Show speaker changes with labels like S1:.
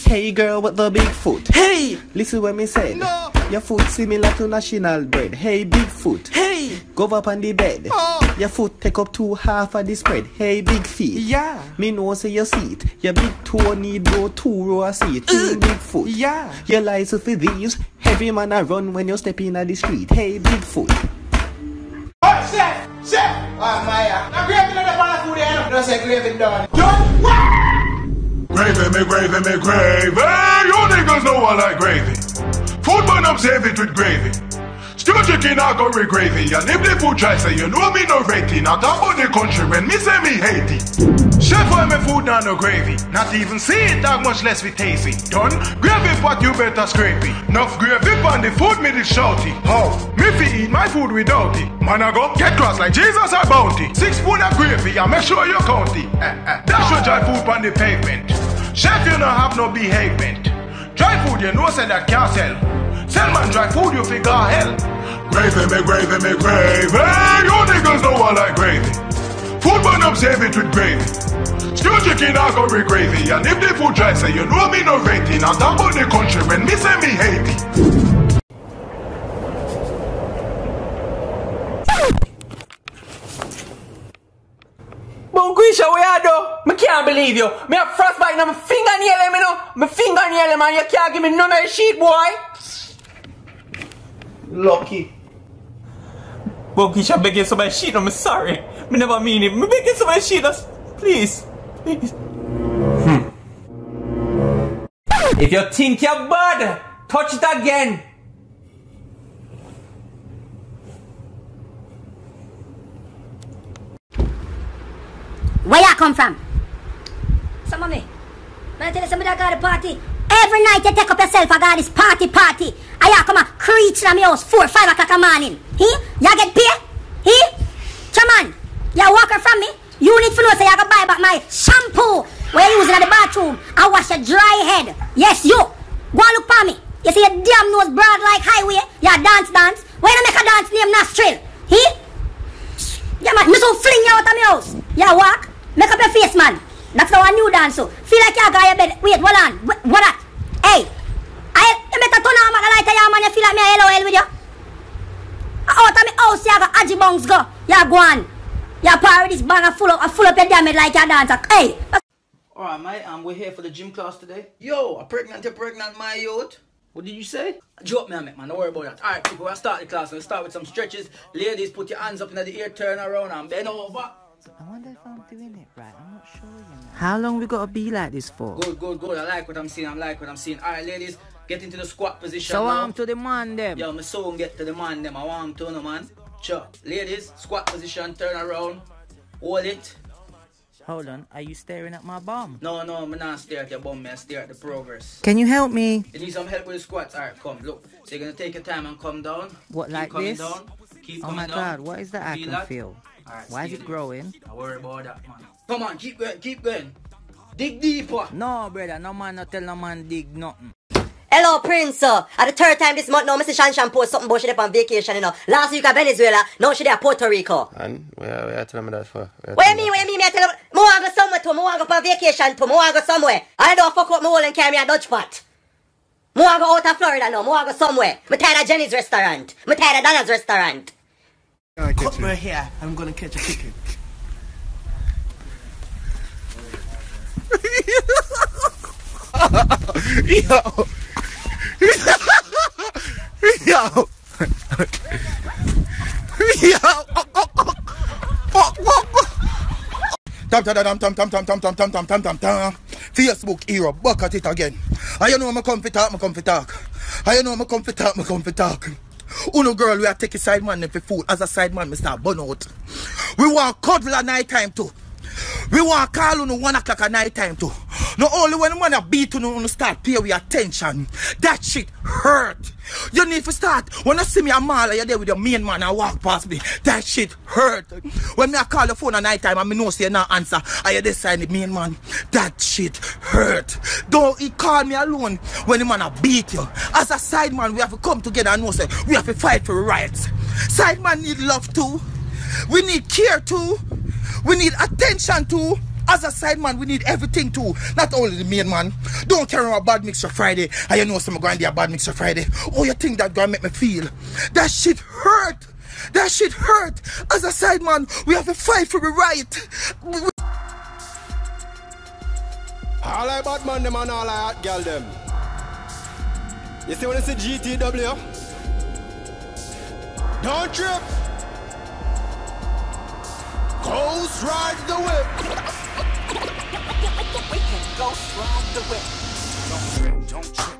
S1: Hey girl with the big foot.
S2: Hey!
S1: Listen what me said.
S2: No!
S1: Your foot similar to national bread. Hey big foot.
S2: Hey!
S1: Go up on the bed.
S2: Oh!
S1: Your foot take up 2/2 of the spread. Hey big feet.
S2: Yeah!
S1: Me know say your seat. Your big toe need go 2 row of seat. Big foot.
S2: Yeah!
S1: Your license for these. Heavy man a run when you step in the street. Hey big foot.
S3: Oh, chef! Chef! Oh, Maya. I'm graving on the pan of food here. Don't say graving done. Done?
S4: Gravy, me gravy, me gravy. You niggas know I like gravy. Food man, I'm save it with gravy. Stew chicken, I go with gravy. And if the food try say, you know me no rating. I talk about the country when me say me hate it. Chef, why me food now no gravy? Not even see it, that much less we tasty. Done? Gravy pot, you better scrape it. Enough gravy on the food, me this shouty. How? Me fi eat my food without it. Man, I go get cross like Jesus or bounty. 6 spoon of gravy, and make sure you count it. That should dry food on the pavement. Chef, you no have no behavement. Dry food, you know say that can't sell. Sell man dry food, you figure hell. Gravy, me gravy, me gravy. You niggas know I like gravy. Food man, I'm save it with gravy. Stew chicken, I go with gravy. And if the food dry say, you know me no rating. I talk about the country when me say me hate it.
S2: Grisha, what you do? I can't believe you. Me have frostbite in my fingernail, me know. My fingernail, man. You can't give me none of the shit, boy.
S1: Lucky.
S2: Grisha, I'm begging somebody shit. I'm sorry. I never mean it. I'm begging somebody shit. Please. Please. If you think you're bad, touch it again.
S5: Where you come from? Some of me. I tell you somebody I got a party. Every night you take up yourself, I got this party. And you come and creech in my house 4 or 5 o'clock in the morning. You get paid? Chairman, you walk from me. You need to know say you can buy back my shampoo where you using in the bathroom and wash your dry head. Yes, you. Go and look for me. You see your damn nose broad like highway. You dance. Why you make a dance name Nostril? Yeah, man, me so fling you out of my house. You walk. Make up your face, man. That's how a new dance. So feel like you got your bed. Wait, hold on. What that? Hey, you better turn on the light of your man. You feel like me a LOL with you. Out of my house, you got Aji Bungs go. You go on. You party this bag full up your damage like your dancer. Hey.
S6: Alright, mate, we're here for the gym class today. Yo, you're pregnant, my youth. What did you say? Joke me, man. Don't worry about that. Alright, people, we'll start the class. We'll start with some stretches. Ladies, put your hands up in the air, turn around and bend over.
S7: I wonder if I'm doing it right. I'm not sure, you know. How long we got to be like this for?
S6: Good. I like what I'm seeing. Alright, ladies, get into the squat position.
S7: So
S6: now.
S7: I'm to the man them.
S6: Yo, me soon get to the man them. I want to, no man. Sure. Ladies, squat position, turn around. Hold it.
S7: Hold on, are you staring at my bum?
S6: No, I'm not staring at your bum, man. I stare at the progress.
S7: Can you help me?
S6: You need some help with the squats? Alright, come, look. So you're gonna take your time and come down.
S7: What, like
S6: coming
S7: this?
S6: Down. Keep
S7: oh
S6: coming
S7: my
S6: down.
S7: god, what is that I can feel?
S6: Alright,
S7: why is it growing?
S6: Don't worry about that, man. Come on, keep going. Dig deeper.
S7: No, brother, no man not tell no man dig nothing.
S5: Hello, Prince. At the 3rd time this month now, Mr. Shanshan post something about she on vacation, you know. Last week at Venezuela, now she there at Puerto Rico.
S1: And where you telling me that for?
S5: What you mean? I tell you, I want to go somewhere too. I want to go on vacation too. I want to go somewhere. I don't fuck up my hole and carry me a Dutch pot. I want to go out of Florida now. I want to go somewhere. I'm tired of Jenny's restaurant. I'm tired of Donna's restaurant.
S2: Cut my hair. I'm going to catch a chicken.
S4: Yo! Tam. Facebook hero, buck at it again. I know I'm comfy talk. I know I'm comfy talk. Uno girl, we are taking side man for food. As a side man, Mr. Burn out. We want cuddle at night time too. We want call on 1 o'clock at night time too. Not only when the man beat you start pay with attention. That shit hurt. You need to start. When you see me a mall, you're there with your main man and walk past me. That shit hurt. When me I call the phone at night time and me know say you not answer, and you decide the main man. That shit hurt. Don't he call me alone when the man a beat you. As a side man, we have to come together and know say we have to fight for rights. Side man need love too. We need care too. We need attention too.
S3: As a side man, we need everything too. Not only the main man. Don't carry on a bad mixture Friday. And you know some going to a bad mixture Friday. Oh, you think that gonna make me feel? That shit hurt. That shit hurt. As a side man, we have to fight for the right.
S8: All I bad man them and all I hot girl them. You see when I say GTW? Don't trip. Ghost ride the whip.
S9: Ghost ride the whip. Don't trip, don't trip.